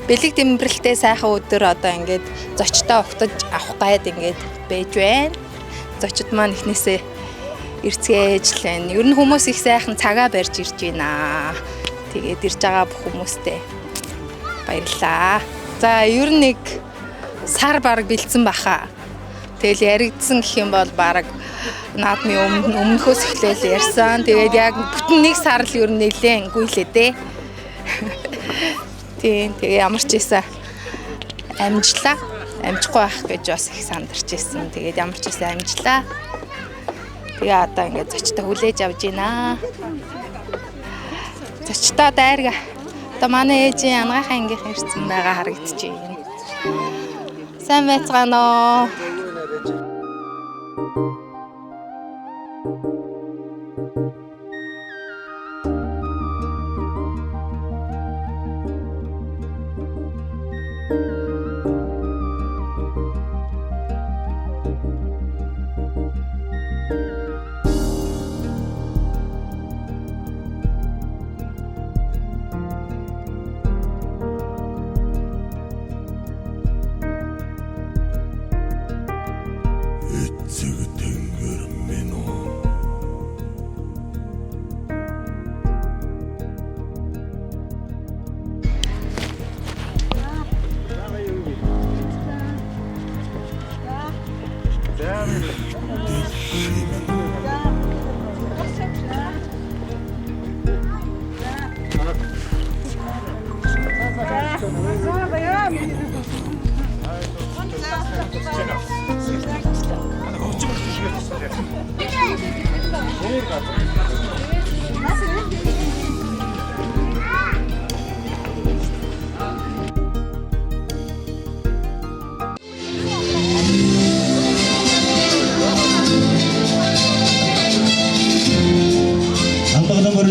бэлэг тэмбэрэлтэй сайхан өдөр одоо ингээд зочдоо угтаж авах гайд ингээд байж байна. Зочид маань ихнээсээ ирцгээж л байна. Ер нь хүмүүс их сайхан цагаа барьж ирж байна. Тэгээд ирж байгаа бүх хүмүүстээ баярлалаа. За ер нь нэг сар бараг бэлдсэн баха. Тэгэл яригдсан гэх юм бол бараг наадмын өмнөхөөс эхлээл ярьсан. Тэгээд яг бүтэн нэг сар л ер нь нэлээд гүйлээ дээ. Тийм тэгээ ямар ч ийсэн амжлаа. Амжихгүй байх гэж бас их сандарч ирсэн. Тэгээд ямар ч ийсэн амжлаа. Тэгээ одоо ингээд зочтой хүлээж авж байна. Зочтой дайрга. Одоо манай ээжийн ангахын ангийнхан ирсэн байгаа харагдаж байна. Сайн байцгаана уу?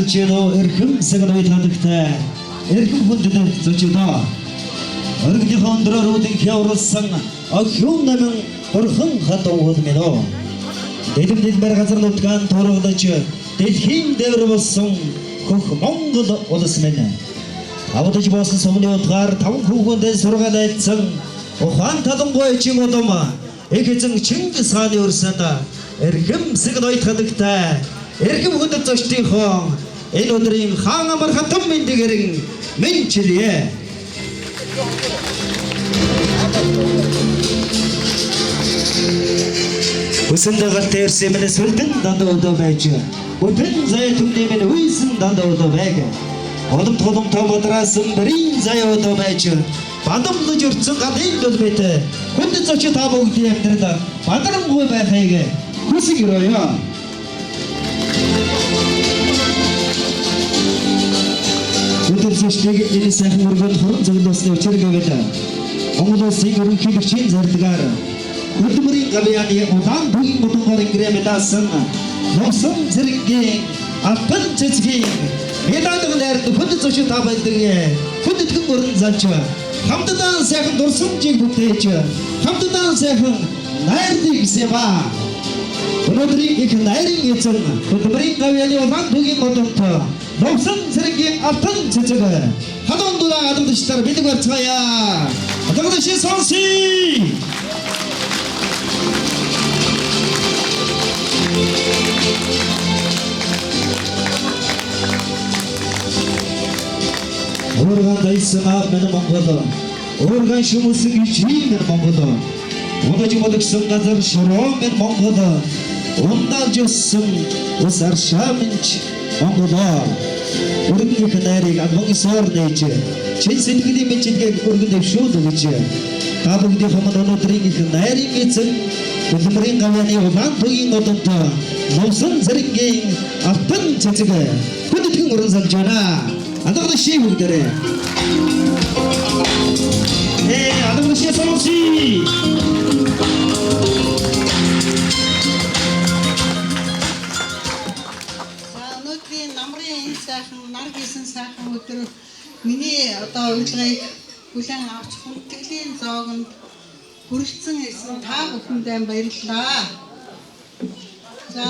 Эрхэм сэгнэвэ хадагтай эрхэм хүндэт зочдоо өргөдийнхөө өндрөөр үдийн хявралсан охин намын орхон хатан хөлмөнөө дэдэм дэлбэр газар нутгаан торгодож дэлхийн дэвэр болсон хөх Монгол улс мэн авдаж болсон сумны утгаар таван хүүхэндээ сургаалайлсан ухаан талангуй чин удам их эзэн Чингис хааны өрсөд эрхэм сэгнэвэ хадагтай эрхэм хүндэт зочдынхоо энэ өдрийн хаан амар хатан мэндгэрэн менчилээ. Үсэндээ галтерсэн мэнэ сүлдэн дандаа өдөө байж. Өдөн зай түндээ мэнэ үйсэн дандаа өдөө байг. Олом толом томодраасан бэрийн зай өдөө байж. Бадамлж өрцөн гадын дөлбөт. Хүнд зочид та бүгдийн амьдрал бадарангуй байхыг хүсэж өрөөё. Өдөрсөштийг энэ сайхан өргөнд хорон зөвлөсний учиргэвэл Монгол улсын ерөнхий гэрчийн зарлагаар хөдөлмөрийн гавьяаны удаан бүгийн бодонгоор ингрэмэдасан Монгол зэргийн албан цэцгийн медаль нэрд хүнд зочид та байдаг хүндэтгэн өрн залж хамтдаа сайхан дурсамжийг бүтээж хамтдаа сайхан найрдыг сэва өнөөдрийн их найрын эзэн хөдөлмөрийн гавьяаны удаан бүгийн бодонтой Монгол зэргийн албан цэцэг хадон дураа адагдчихлаа бэлэг барцгаая. Адагдаж сонсъё. Урган дайсан мэн Монгол. Урган шүмүсэг ичийн Монгол. Удаж бодогсон газар шороо мэн Монгол. Ундаж өссөн ус аршаамч Монгол. Өргөний ханарыг амбан соор нээж чин сэтгэлийн мэдлэгийг өргөн дэвшүүл гэж та бүгдийн хамт өнөөдрийн их найрын эзэн хөдөлмөрийн гавьяаны удаан бүгийн одонтой Монгол зэргийн албан цэцэг хүндэтгэн өрн салж байна. Адагш шив бүгдээрээ. Адагш сонсъё. Нар хийсэн сайхан өдөр миний одоо урилгыг бүлээн авч хүндэтгэлийн зоогонд хүрэлцэн ирсэн та бүхэндээ баярлалаа. За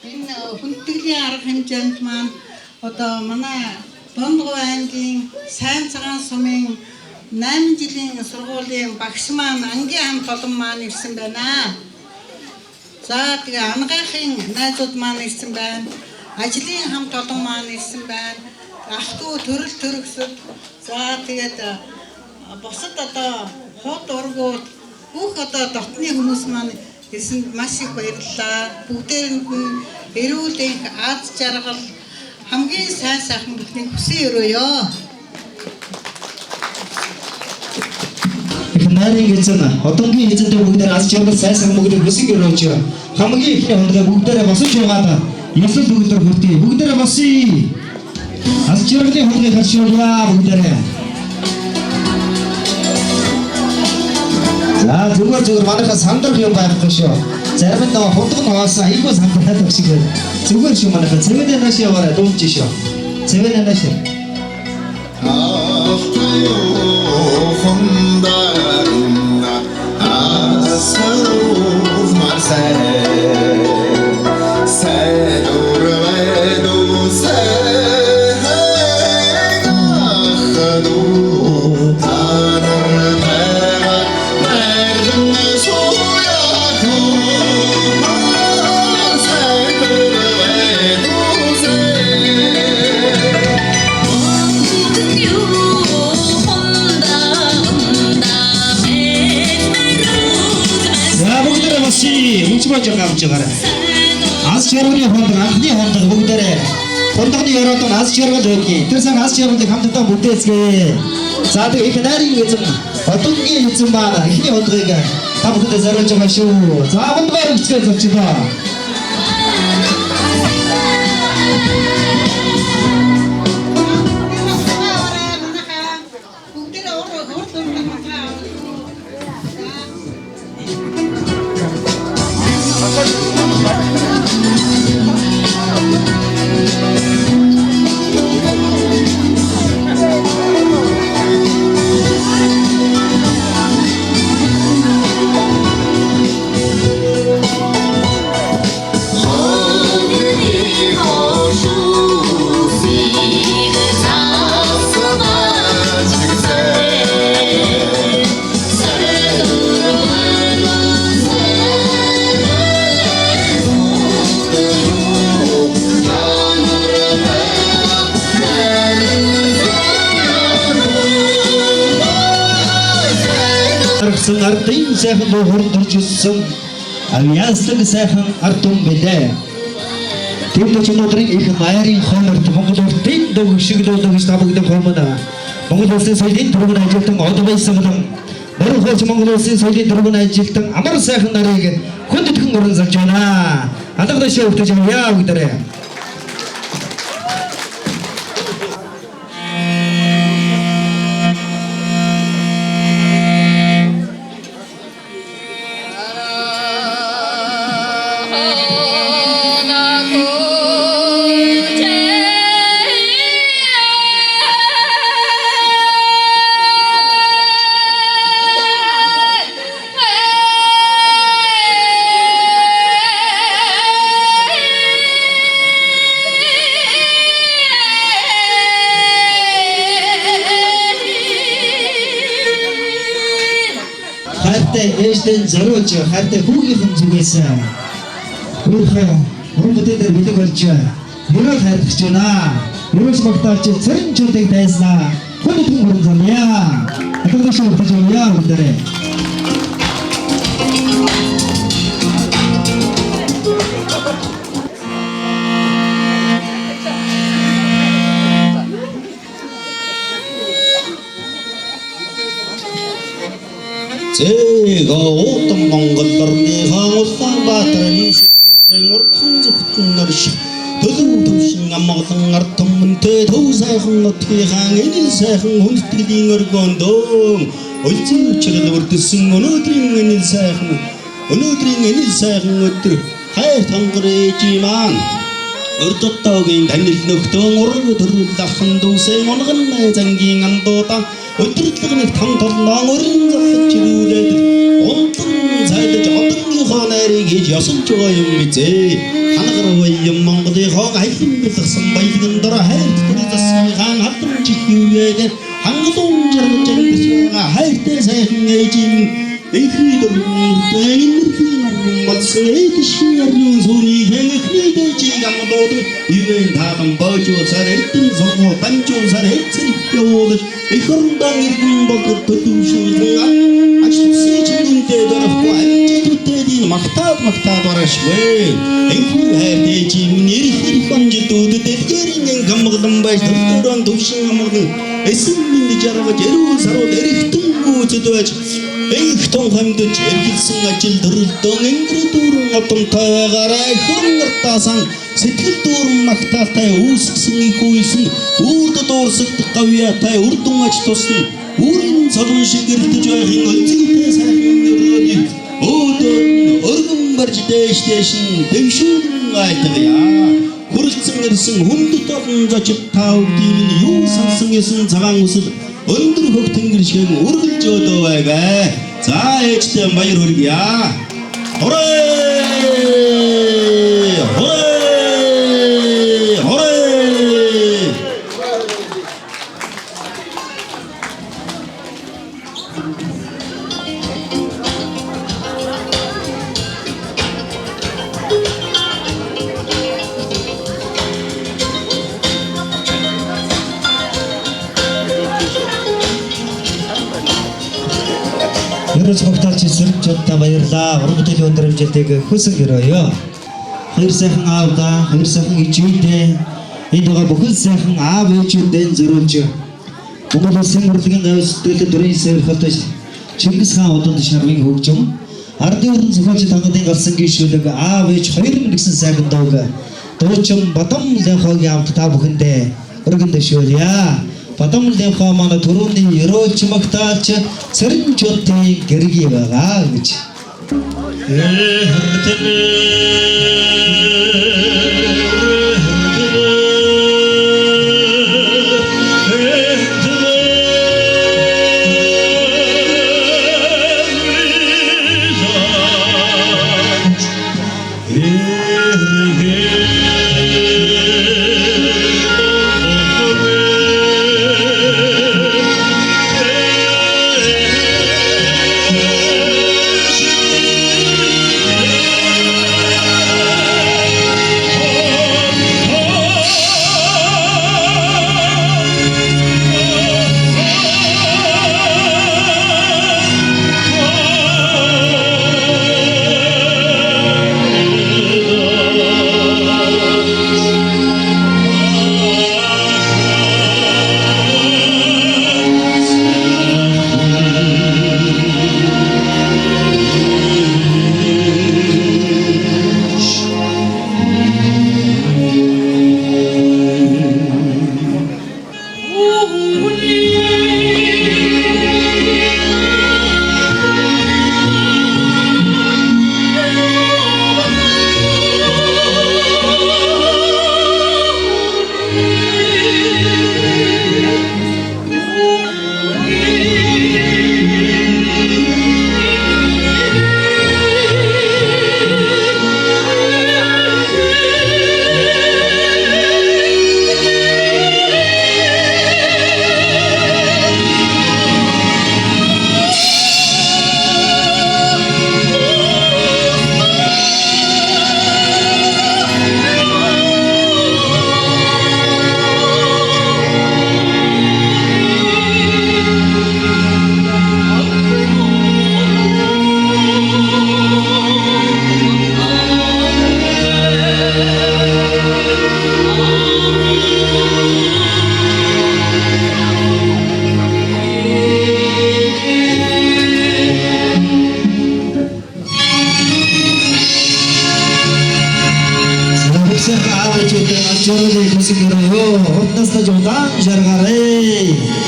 энэ хүндэтгэлийн арга хэмжээнд маань одоо манай Дундгой аймгийн Сайн цагаан сумын 8 жилийн сургуулийн багш маань ангийн хамт олон маань ирсэн байна. За тэгээ анагаахын найзууд маань ирсэн байна. Ажлын хамт олон маань ирсэн байна. Ах トゥ төрөл төрөсөд за тэгээд босод одоо хот ургууд бүх одоо дотны хүмүүс маань ирсэнд маш их баярлалаа. Бүгдээрэнд нь эрүүл энх аз жаргал хамгийн сайн сайхан бүхнийг хүсэн өрөөё. Нарийн эзэн одонгийн эзэнтэй бүгдээр аз жаргал сайн сайхан бүгдийг хүсэн өрөөж хамгийн ихний хондоо бүгдээрээ босож байгаа ёсол бүгдээр хүртээ бүгдээрээ босъё. Аз жаргалын хондыг харшуулъя бүгдээрээ. За зүгээр манайхаа сандрах юм байхгүй шүү. Зарим нь хурдан хоосон айгүй сандраад байх шиг байна. Зүгээр шүү манайхаа цэвэдэ нааш яваарай дуумж шүү. Цэвэдэ нааш. Мучбаж гавж гараа. Аз жаргалын хонд анхны хонд бүгдээрээ хондгоны яроод аз жаргал өгье. Тэр сан аз жаргалыг хамтдаа бүтээцгээе. За тэгээ их нарийн эзэн одонгийн эзэн байна. Эхний хондгыг та бүхэндээ зориулж байгаа шүү. За хондгоор өгцгөө зовчлоо. Ардын сайхан хурдж ирсэн авьяаслаг сайхан ардун бэлээ. Тэвлэж өнөөдрийн их майрын хонорт Монгол улсын дөг шиглүүлэг гэж табагдсан хормона. Монгол улсын соёлын түргэн ажилтан од байсан болон Баруун хойч Монгол улсын соёлын түргэн ажилтан амар сайхан нарыг хүндэтгэн уран залж байна. Алгадаш өвтөж авъя бүгдээрээ. Ээжтэй зориулж хайртай хүүгийнхэн зүгээс өөрийнхөө уран бүтээлээр бэлэг болж ерөөл хайрлаж байна. Ерөөс багтаалж цэрэн чөлөөг дайснаа. Хүндэтгэн уран залъя. Алгадаш өвтөж авъя бүгдээрээ. 제가 오던 몽골들이 Улаанбаатарын урдхан зөвхөн нөрш төлөв төвшин амгалан ард түмэнтэй төв сайхан нутгийнхаа энэ сайхан хүндэтгэлийн өргөндөө өлзөн учрал үрдсэн өнөөдрийн энэ сайхан өдөр хайр тангарэж маань өрдөттөөгийн танил нөхдөөн ураг төрөл ахын дүүсэн унган зангийн андуута өдөрлөг том толноо өрн залж ирүүлээд унтан цайлж одонгийнхоо найрыг хийж ясалж байгаа юм бизээ. Ханагар юм Монголынхоо хайлан бэлгсэн баялаган дор хайр төрөлсөн хаан хатан чихүүгээд хангалуун жаргаж амьдарч байгаа хайртай сайхан ээжийн эхний дөрвөн энергийн болсон эдшин яруу сүний хэнгний дэжиг амдууд ивэн таам боожсаар эрдэн зогоо танжуусаар эцэрхтэй уулж ихрэндан иргэн богд төдөвшүүлэн ачтсий чиндээ дөрөхгүй амжилтуудын магтаад барашгүй энхүү хайртэйчим нэрхэр хонжидүүдэд дэлгэрийн гамгалан байж дөрөөн төвшин амгалан эсэмний жаргаж эрүүл сарууд эрэхтэн гүйцэд байж их том хамдж эргэлсэн ажил төрөлдөн энгэр дүүрэн отонтой байгаарай хөрнөртаасан сэтгэл дүүрэн магтаатай үүсгэсэн их үйлсэн үрд дуурсагдах гавьяатай үрдэн аж тусна үрэн цолон шиг гэрэлтэж байхын өнцгтэй сайхан өрөөний өөдөн өргөн барж дэштэшин дэвшүүн айтгая хүрэлцэн ирсэн хүндэт олон зочид таавдын юу сансан ясан цагаан үсэл өндөр хөх тэнгэр шиг үргэлж өдөө байгаа. За ээжтэй баяр хүргье. Хорой! Хорой! Хорой! Ерөөс багтаалч сэрэмжүүдтэй баярлаа. Уран бүтээлийн өндөр хэмжээтэйг хүсэн гэрөөё. Хоёр сайхан аавда, хоёр сайхан ичүүдээ энэ байгаа бүхэл сайхан аав ээжүүдэн зориулж Монгол Улсын урлагийн гавь сэтгэлд дүрийн сэрхэлтэй Чингис хаан удаад шаргын хөгжим ардын өрн зохиолч тангадын гарсан гişүүлэг аав ээж хоёр нэгсэн сайхан дууг дуучин Бадам Лэнхогийн авт та бүхэндээ өргөн дэвшүүлье. Бадам Лэнхоо манай түрүүний ерөөлч магтаалч сэрэмжүүдтэй гэргий байгаа гэж. Joroli kusigero hotnasta jodan jargare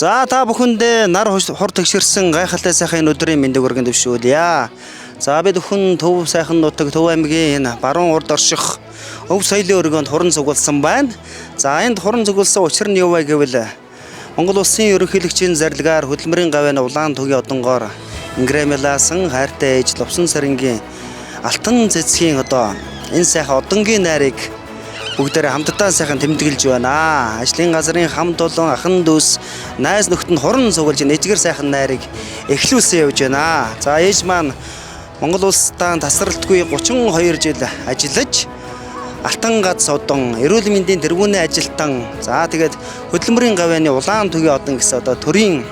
За та бүхэндээ нар хур тэгшэрсэн гайхалтай сайхан энэ өдрийн мэндийг өргөн дэвшүүлье. За бид бүхэн Төв сайхан нутаг Төв аймгийн энэ баруун урд орших өв соёлын өргөнд хуран цугласан байна. За энд хуран цугласан учир нь юу вэ гэвэл Монгол улсын ерөнхийлөгчийн зарилгаар хөдөлмөрийн гавьяаны улаан төгийн одонгоор ингрэмэласан хайртай ээж Лувсан царингийн алтан цэцгийн одоо энэ сайхан одонгийн найрыг бүгдээрээ хамтдаа сайхан тэмдэглэж байна. Ажлын газрын хамт олон ахан дүүс найз нөхд нь хуран цуглаж нэжгэр сайхан найрыг эхлүүлсэн явж байна. За ээж маань Монгол улстай тасралтгүй 32 жил ажиллаж Алтан гац одон эрүүл мэндийн тэргүүний ажилтан за тэгээд хөдөлмөрийн гавьяаны улаан төгийн одон гэсэн одоо төрийн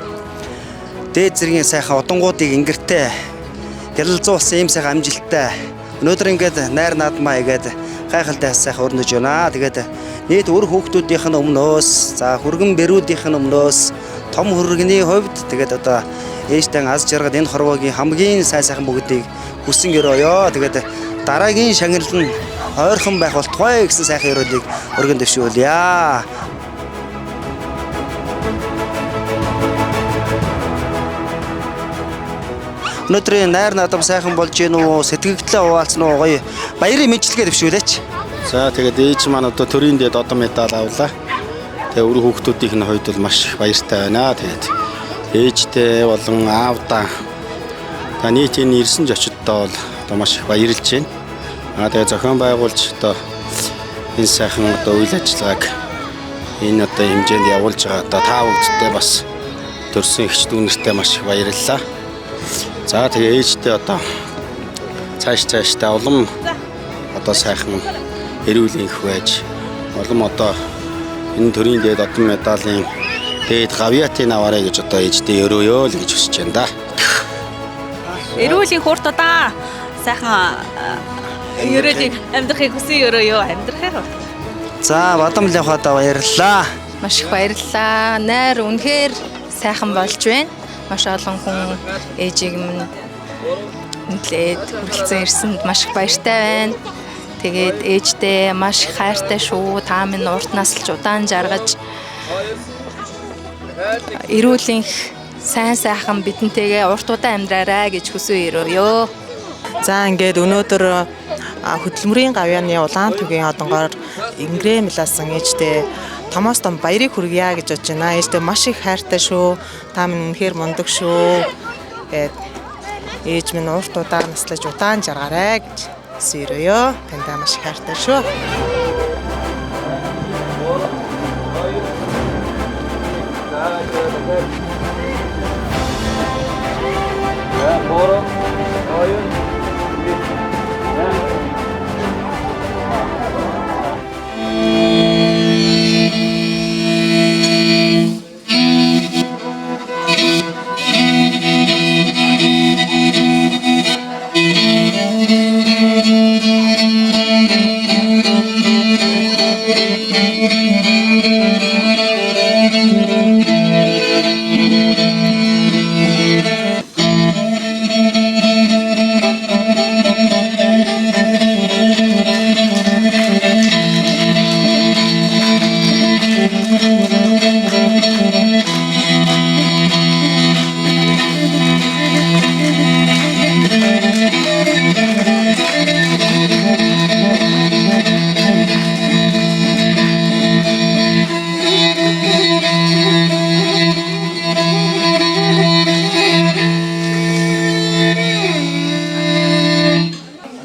дээд зэргийн сайхан одонгуудыг ингэртэй гялалзуулсан ийм сайхан амжилттай өнөөдөр ингээд найр наадмаа игээд гайхалтай сайхан өрнөж байна. Тэгээд нийт өр хүүхдүүдийнх нь өмнөөс за хүргэн бэрүүдийнх нь өмнөөс том хүргэний хувьд тэгээд одоо ээжтэй аз жаргал энэ хорвоогийн хамгийн сайхан бүгдийг хүсэн өрөөё. Тэгээд дараагийн шагнал нь ойрхон байх болтугай гэсэн сайхан өрөөлийг өргөн дэвшүүлье. Өнөөдрийн найр наадам сайхан болж гин үү? Сэтгэгдлээ хуваалцсан уу? Гоё баярын мэдлэгээ дэвшүүлээч. За тэгээд ээж маань одоо төрийн дэд одоо медаль авлаа. Тэгээ өр хүүхдүүдийнх нь хувьд бол маш баяртай байна. Тэгээд ээжтэй болон аавдаа нийт энэ ирсэн зочдтой бол одоо маш их баярлж байна. Тэгээ зохион байгуулж одоо энэ сайхан одоо үйл ажиллагааг энэ одоо хэмжээнд явуулж байгаа одоо та бүгдтэй бас төрсөн ихч дүүнэртэй маш их баярлалаа. За тэгээ ээжтэй одоо цаашдаа улам одоо сайхан эрүүл энх байж улам одоо энэ төрийн дээд одон медалийн дээд гавьяатыг аваарай гэж одоо ээжтэй өрөөё л гэж хүсэж байна да. Эрүүл энх урт удаа сайхан ерөөдийг амьдрахыг хүсэн өрөөё амьдрахаар. За бадамл явахад баярлалаа. Маш их баярлалаа. Найр үнэхээр сайхан болж байна. Маш олон хүн ээжийг минь нэлээд хүрэлцэн ирсэнд маш их баяртай байна. Тэгээд ээжтэй маш их хайртай шүү. Та минь урт наслж удаан жаргаж эрүүл энх сайхан бидэнтэйгээ урт удаан амьдраарай гэж хүсэж өрөөё. За ингээд өнөөдөр хөдөлмөрийн гавьяаны улаан төгийн одонгоор ингрэмэлсэн ээжтэй томоос том баярыг хүргье гэж бодож байна. Ээжтэй маш их хайртай шүү. Та минь үнэхээр мундаг шүү. Гэт ээж минь урт удаан наслаж удаан жаргаарай гэж сэрөөё. Тандаа маш их хайртай шүү.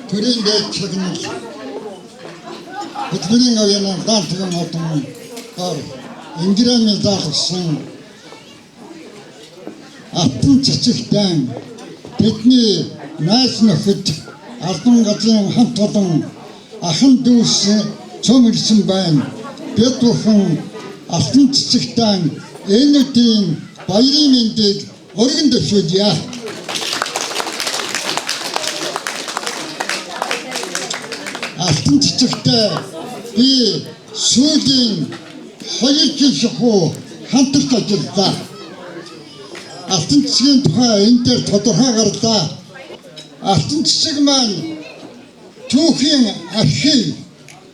Төрийн дэд чагнал хөдөлмөрийн гавьяаны улаан төгийн одонгоор ингрэмэлсэн алтан цэцэгтэй бидний найз нөхөд албан газрын хамт олон ахан дүүс цөмөрсөн байна. Бид бүхэн алтан цэцэгтэй энэ өдрийн баярын мэндийг өргөн дэвшүүлье. Алтан цэцэгтэй би сүүлийн 2 жил шахуу хамтарч ажиллаа. Алтан цэцгийн тухай энэ дээр тодорхой гарлаа. Алтан цэцэг маань түүхийн архив,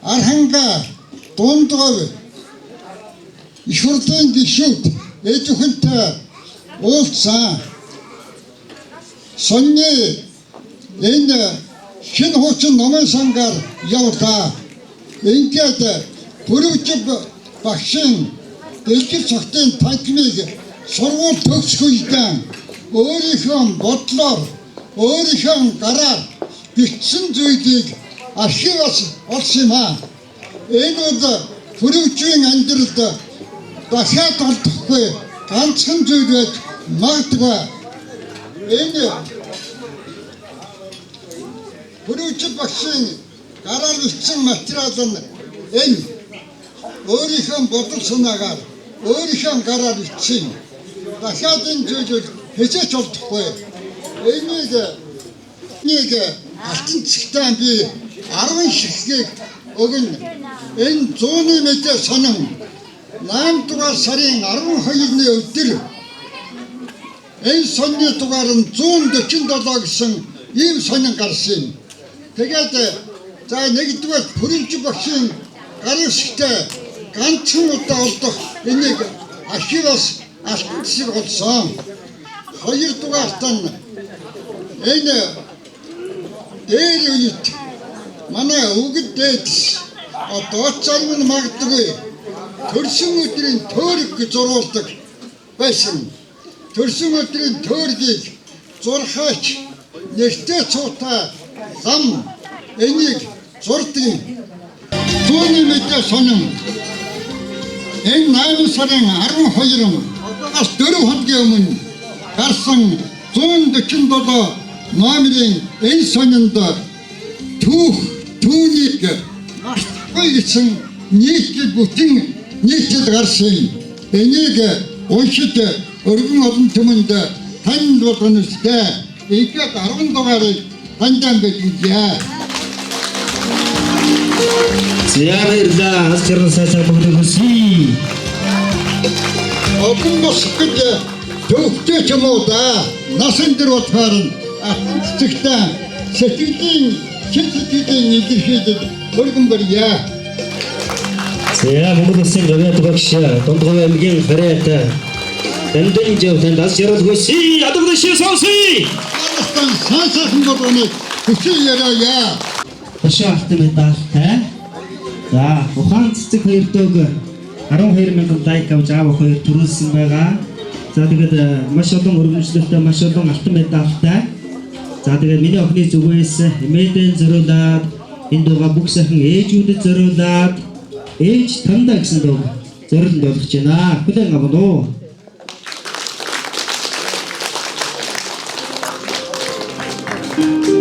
арханга, дундгов, их хурлын гишүүд эжихэнтэй уулзсан. Сонны энэ хин хуучин номын сангаар явлаа. Ингээд бүрүүжив багшин дэлгэр цогтын танхимыг сургууль төгсөх үедээ өөрийнхөө бодлоор өөрийнхөө гараар бичсэн зүйлийг архиваас олсон юм аа. Энэ бол бүрүүжийн амьдралд дахиад олдохгүй ганцхан зүйл байж магадгүй. Энэ бүрүүжив багшин гараар бичсэн материал нь энэ өөрийнхөө бодол санаагаар өөрийнхөө гараар бичсэн. Дахиад энэ зүйлийг хэзээ ч олдохгүй. Энийг алтан цэгтээ би 10 ширхгийг өгнө. Энэ 100-ны мэдээ сонин 8 дугаар сарын 12-ны өдөр энэ сонны дугаар нь 147 гэсэн ийм сонин гарсан. Тэгээд за нэгдүгээр бүрэлж багшийн гарын шигтэй ганцхан удаа олдох энийг архиваас алтан цэг олсон. Хоёрдугаарт нь энэ дээр үед манай өгд дээдс одоо цармын магадгүй төрсөн өдрийн төөрөг зурулдаг байсан. Төрсөн өдрийн төөргийг зурхаач нэртэй цуутай зам энийг зурдаг. Түүний мэдээ сонин энэ 8 сарын 12-нд одоогоос 4 хоногийн өмнө гарсан 147 номерын энэ сонинд түүнийг мартахгүй гэсэн нийтлэл бүтэн нийтлэл гарсан. Энийг уншиж өргөн олон түмэнд танд болгоно үстэй. Ингээд 10 дугаарыг таньдан бэлгэлээ. Зяарла асчрын сайхан бүгдгүсий. Олон босгож төвхтэй ч юм уу да. Насан дээр утгаар нь цэгтээ сэтгэлийн сэтгэлийн илэрхийлэл өргөн барья. За бүгдсэн гавьяат багш Дундгов аймгийн хараатай Тандын жавтан дас яралгүйсий адамдаши сонсий. Сайхан болгоно хүчээр яриа. Башаалтай медалтай. За ухаан цэцэг хоёр дөг 12,000 лайк авч аав хоёр төрүүлсэн байгаа. За тэгээд маш олон өргөмжлөлтөй маш олон алтан медалтай. За тэгээд миний охины зүгээс мэдэн зориулаад энэ дугаа бүх сайхан ээжүүдэд зориулаад ээж тандаа гэсэн дуу зориулт болгож байна. Хүлээн авах уу? Big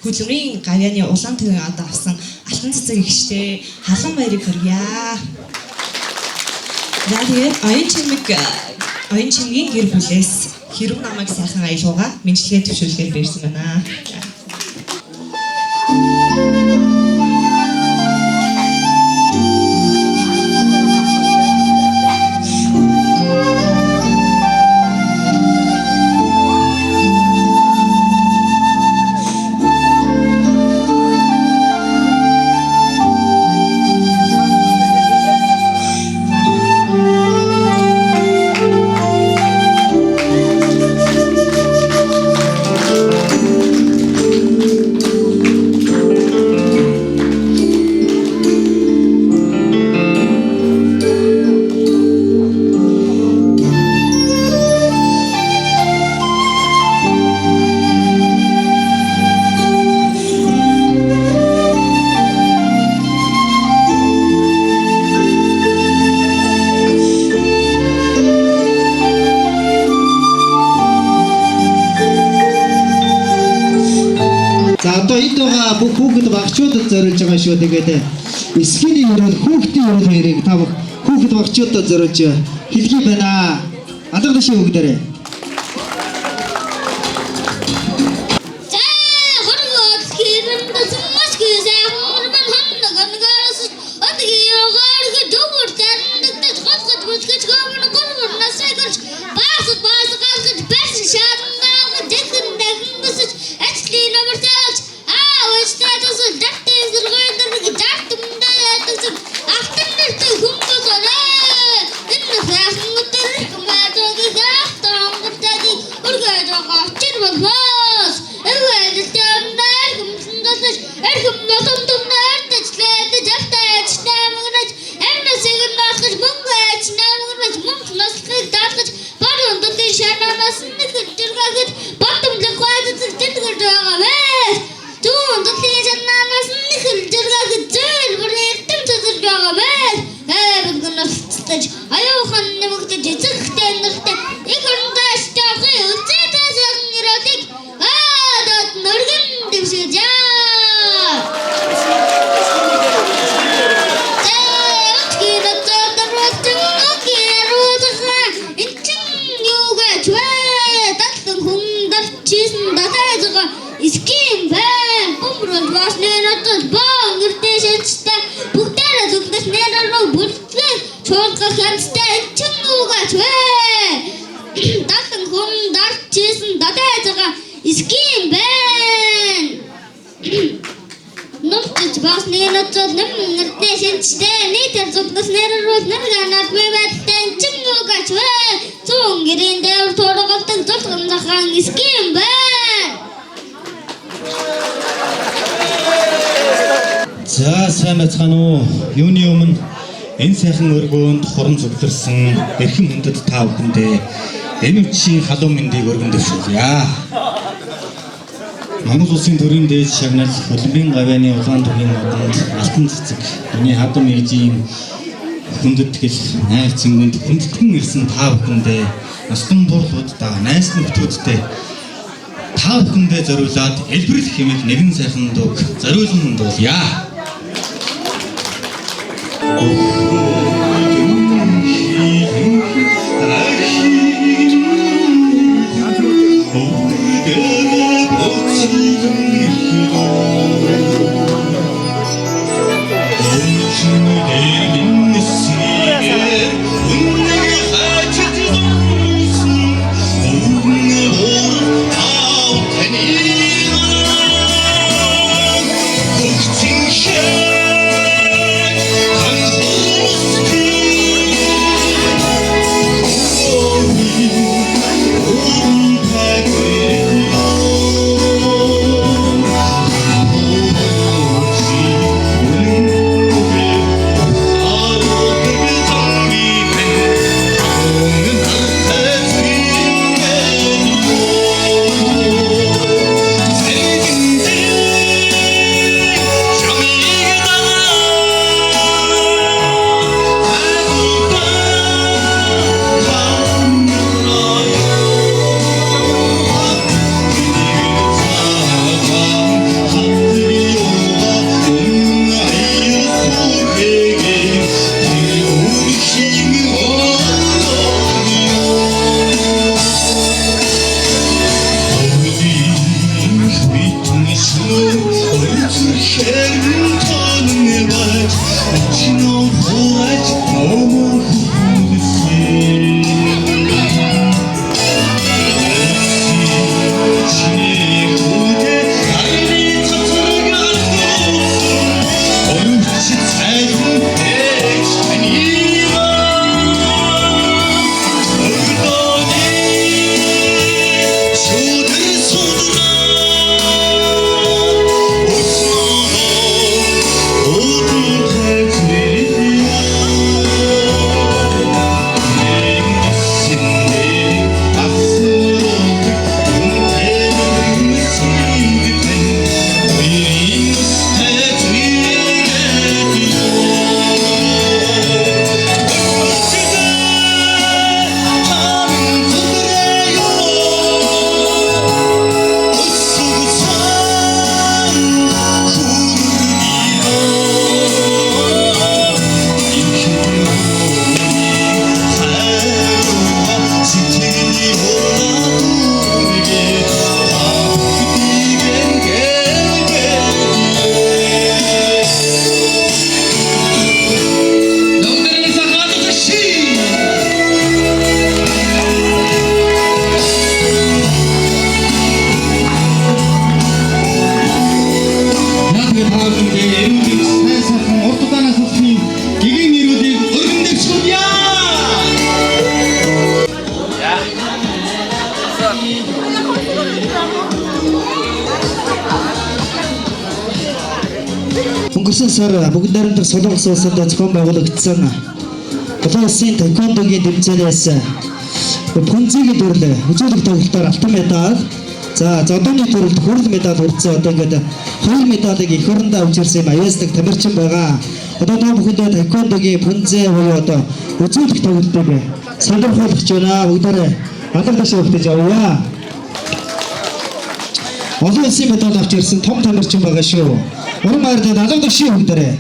Хөдөлмөрийн гавьяаны улаан төвийн одоо авсан алтан цэцэг ихтэй халуун баярыг хүргье. За тэгээд оюун чимгийн гэр бүлээс хэрэг намайг сайхан аялууга мэдлэгээ төвшүүлгээр бэрсэн байна. Хүүхэд багчуудад зориулж байгаа шүү. Тэгээд эсхийний өрөөл хүүхдийн өрөөл хоёрыг та хүүхэд багчуудад зориулж хэлхий байна. Алга дэшээ хүүхдээрээ. After хуралдаж, аюухан нэмэгдэж эзэгтэй нэртэй их өрнөж тавхи үзээ тасаг нэрэлдэг дод нөргөн дэвшиж Ским бэн бумрол бас нэрэтд бон нэртэшэцтэй бүгдээрээ зүгнэс нэрэрөө бүлтлээ чуулгах янзтай чингүүгаач вэ датан хүн дарчсэн датайзгаа ским бэн нуртж бас нэрэтд нэртэшэцтэй нийтэр зүгнэс нэрэрөө нэрганаад бэвэттэн чингүүгаач вэ зүүн гэрэн дээр торголтон зулган захаан ским бэн За сайн байцгаана уу? Юуны өмнө энэ сайхан өргөөнд хорон зүглэрсэн эрхэм хүндэт та бүхэндээ энэ үчийн халуун мэндийг өргөн дэвшүүлье. Монгол улсын төрийн дээд шагнал Улирын гавьяаны улаан түүхийн модонд алтан цэцэг миний хадам ээжийн хүндэт гэл найр цэнгүнд хүндэтгэн ирсэн та бүхэндээ настан буурлуудаа найс нөхдүүдтэй та бүхэндээ зориулаад элбэрэл хэмээх нэгэн сайхан дуу зориулан дуулъя. Өнгөрсөн сар бүгд найрамдах Солонгос улсад зохион байгуулагдсан Олон улсын таеквондогийн тэмцээнээс бронзын төрөл үзүүлэх тоглолтоор алтан медаль, за зодооны төрөлд хүрэл медаль хүртсэн одоо ингээд 2 медалийг эх орондоо авчирсан аюулсдаг тамирчин байгаа. Одоо та бүхэндээ таеквондогийн бронзээ буюу одоо үзүүлэх тоглолтыг сонирхолтой байна. Бүгдээрээ алга ташаа өгтөж явъя. Олон улсын медаль авч ирсэн том тамирчин байгаа шүү. Уран баярлалаа алга ташаа бүгдээрээ.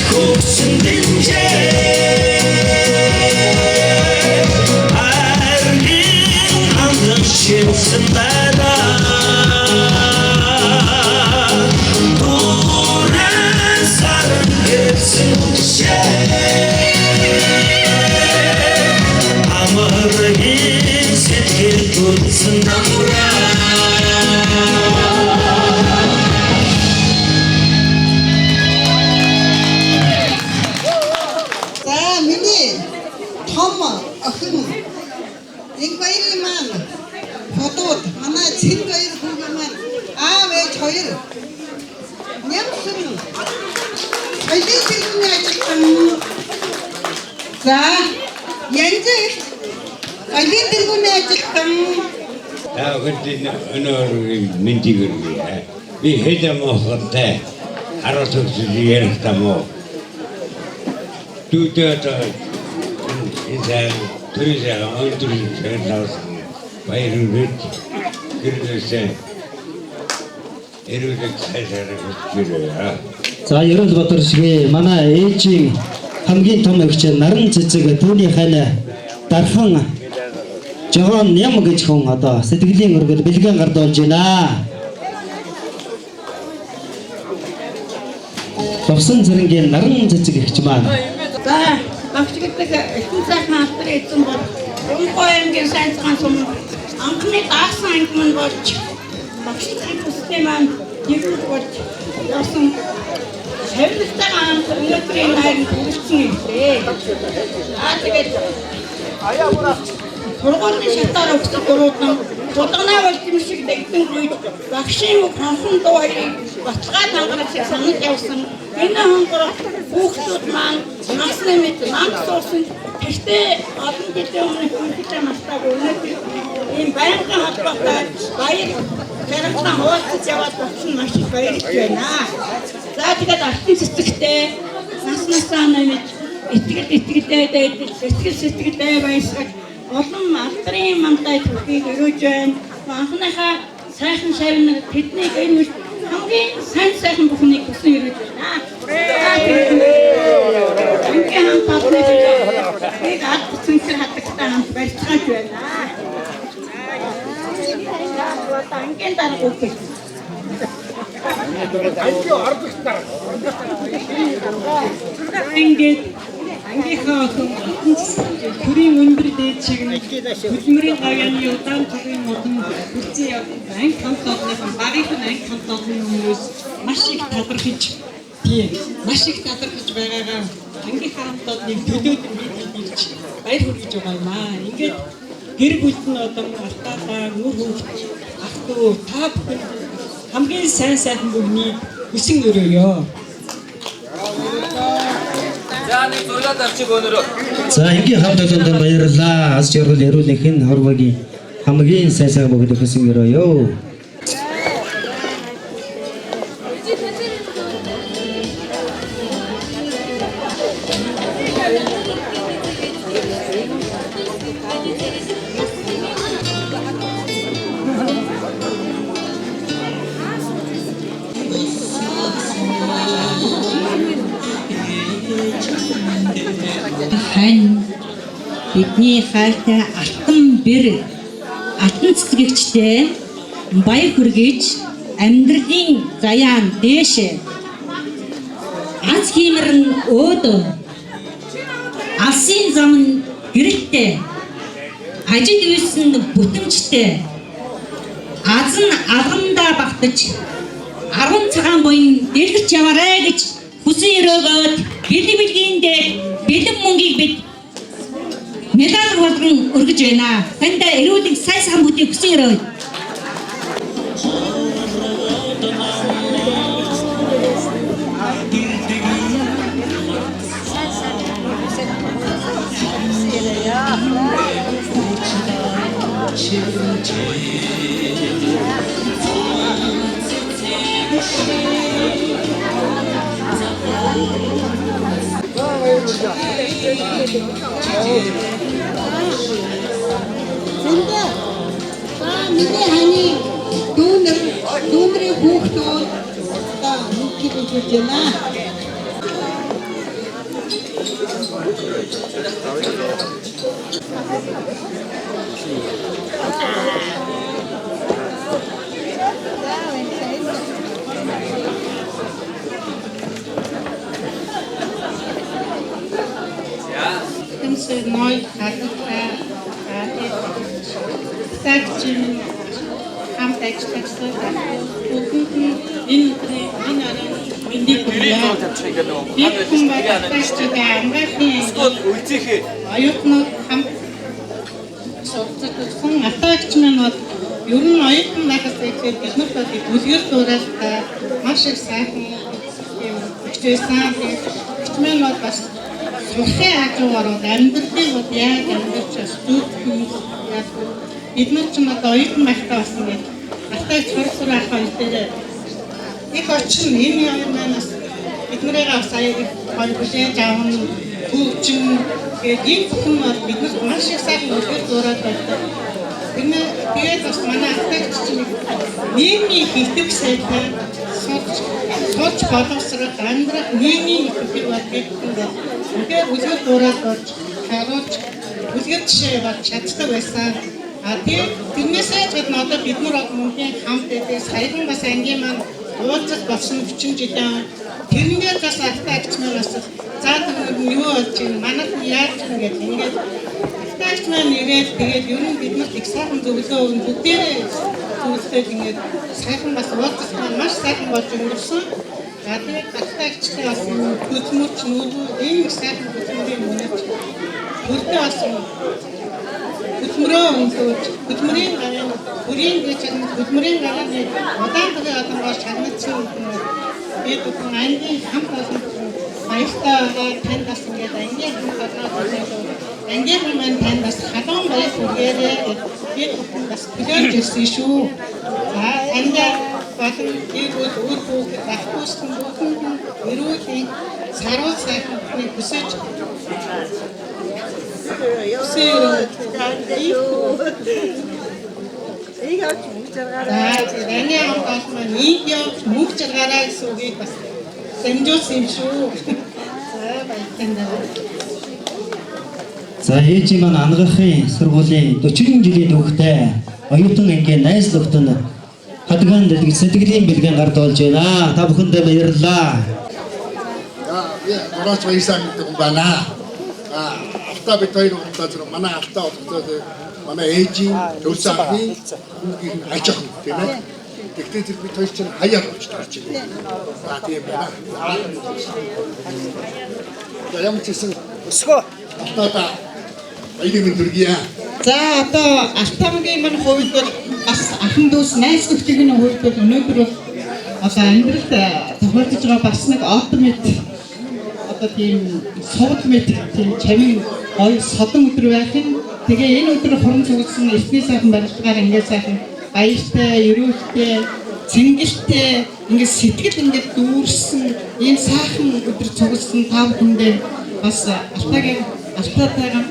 Hopes миний том охин энэ баярын маань фотод манай цэн баяр хүүхэн маань аав ээж хоёр нямсан соёлын тэргүүний ажилтан за янз соёлын тэргүүний ажилтан Таахын өнөр мэндийг өргөе. Би хэдэн мохтой харуулж ярьтамоо. Түүдээд энэ төрөйг өндөр зэрлээс баярууд гэрээсээ эрүүлэг сайжрах гэрээ. За Ерөөл Батар шиг манай ээжийн хамгийн том эгч Наран цэцэг түүний хань дархан Жогон ням гэж хүн одоо сэтгэлийн өргөл бэлгэн гардуулж байна. Товсон зэрэнгийн Наран цэцэг эгч маань. за багш гэдэг ихэнх сайхан албар эзэн бол Румгойнгийн сайнцхан сум анхны даасан анги мань болж багшийн систем маань нэгдэл болж явсан хэвлэлтэй маань өнөөдрийн найранд хүрсэн юм лээ. Тэгээд сургуулийн шатаар өгсөн гурван судалгаа болж юм шиг дэгдэн гүйж багшийн хонхон дуурийг баталгаа тангарагчийг санал явсан. Энэ хонгор хүүхдүүд маань насны мэд нам суусан. Гэхдээ олон жилийн өмнө хүүхдээ мартаг өнөөдөр ийм байнгын холбоотой баяр зэрэгтэн хуваалцаж яваад болсон маш их баярлж байна. За тэгээд алтан цэцэгтэй наснасаа нэмж сэтгэлдээ баясгаж олон алдрын мандаа төрхийг өрөөж байна. Анхныхаа сайхан шавнаг тэднийг энэ хамгийн сайн бүхнийг хүсэн өрөөж байна. Ангийн хамтны бид атцэнхэр хатагтай хамт барьцгааж байна. Ангийн дарга үгүй. Ингээд ангийнхаа төрийн өндөр дээд шиг хөдөлмөрийн гавьяаны удаан төрийн модон хүлцэн явсан анги хамт олонныхан багийнхан анги хамт олонны хүмүүс маш их талархаж байгаагаа ангийнхаа хамт олоныг төлөөд ирж баяр хүргэж байгаа юм аа. Ингээд гэр бүл нь одоо алтаалаа нүүр хүүхэд ах トゥ та бүхэн хамгийн сайхан бүгнийг хүсэн өрөөё. За ингийн хамт олонд баярлалаа. Аз жаргал яруулахын хорвогийн хамгийн сайхан бүгд хүсэн өрөөё. Хань бидний хайртай алтан бэр алтан цэцгэгчтэй баяр хүргэж амьдралын заяан дээшээ аз хиймэрн өөд алсын зам нь гэрэлтэй ажил үйсэн бүтэмжтэй аз нь алгамдаа багтаж 10 цагаан буян дэлгэрч яваарэ гэж хүсэн өрөөгөөд бэлгийн дээр бэлэн мөнгийг бид медаль болгон өргөж байна. Танд эрүүлийн сайхан бүтээх хүсэн өрөө. Зиндэ миний хани дүүнрийн хүүхдүүд та нүкийг үзэж байна. Ной хаттай тагчин хамтагч энэ арай мэндийг хүргье. Бид хүмүүст ангаахын оюутнууд хамт суралцсан атаагч маань бол ер нь оюутан байхаас эхлээд биднэрт бол үлгэр дуураалтай маш их сайхан хичээсэн. Хичмэн бол бас сурахын хажуугаар амьдралыг бол яаж амьдарч бас зүтгэн яг бид нар ч одоо оюутан байхдаа бас ингээд атаагч сурах ах хоёр их очин ийм юм манаас биднэрээ авсаа хоёр бүлээн заавн төвчин гэдэг ийм бүхэн бол биднээс маш их сайхан үлгэр дуурайд байдаг. Тэгээд бас манай атаагч чинь нийгмийн хилдэг сайтай сууч боловсрол амьдрах нийгмийн хилдэг байдаг. Тэгээд үлгэр дуурайд болж харуулж үлгэр жишээ болж чаддаг байсан. Тэгээд тэрнээсээ гадна одоо бид нар мөнгөний хамт байдаг саяхан бас ангийн маань уулзах болсон 40 жилийн тэрнээ бас атаагч маань бас заад юу болж байна манайх яаж ингэж ингээд атаагч маань ирээд тэгээд ер нь биднэрт их сайхан зөвлөгөө өгөн бүгдээрээ зүйлсээ ингээд сайхан бас уулзах маань маш сайхан болж өнгөрсөн. Тэгээд атаагчтай бас хөдөлмөрч нөгөө ийм сайхан хөдөлмөрийн үнэт бүртээ бас хөдөлмөрөө өнсөж хөдөлмөрийн гарын бүрийн гэж хөдөлмөрийн гарын удаан тугийн одоогоор шагнацсан би бүхэн ангийн хамт олон баяртай танд бас ингээд ангийн хамт олон ангийн маань танд бас халуун баяр хүргээрээ би бүхэн бас төлөөлж ирсэн шүү. За ангийн болон ийгүүд үр хүүхэд багтуулсан бүхэн эрүүлийн саруул сайхны хүсэж мөнгө жаргаараа гэсэн үгийг бас дэмжүүлсэн юм шүү. За ээжийн маань ангаахын сургуулийн 40 жилийн түүхтэй оюутан ангийн найз нөхдөд хадгаан дэлгэж сэтгэлийн бэлгэн гард болж байна. Та бүхэндээ баярлалаа. Орооч баясаа гэдэг юм байна. Автаа бид хоёр удаа зэрэг манай автаа удаа манай ээжийн төрсөн анхны хүүгийн аж ахуй тийм ээ. Тэгтээ тэр бид хоёр чинь хаяа болж тарч байна. За тийм байна. За ямар ч гэсэн өсгөө автаа баярын мэнд хүргье. За одоо Алтамгийн маань хувьд бол бас ахын дүүс найз нөхдөгийн хувьд бол өнөөдөр бол одоо амьдралд тохиолдож байгаа бас нэг отом мэд одоо тийм сууд мэд тийм чамин гой содон өдөр байх юм. Тэгээ энэ өдөр хорон цугласан эртний сайхан барилгаар ингээд сайхан баяртай, ерөөлтэй, цэнгэлтэй ингээд сэтгэл ингээд дүүрсэн ийм сайхан өдөр цугласан та бүхэндээ бас алтайтайгаа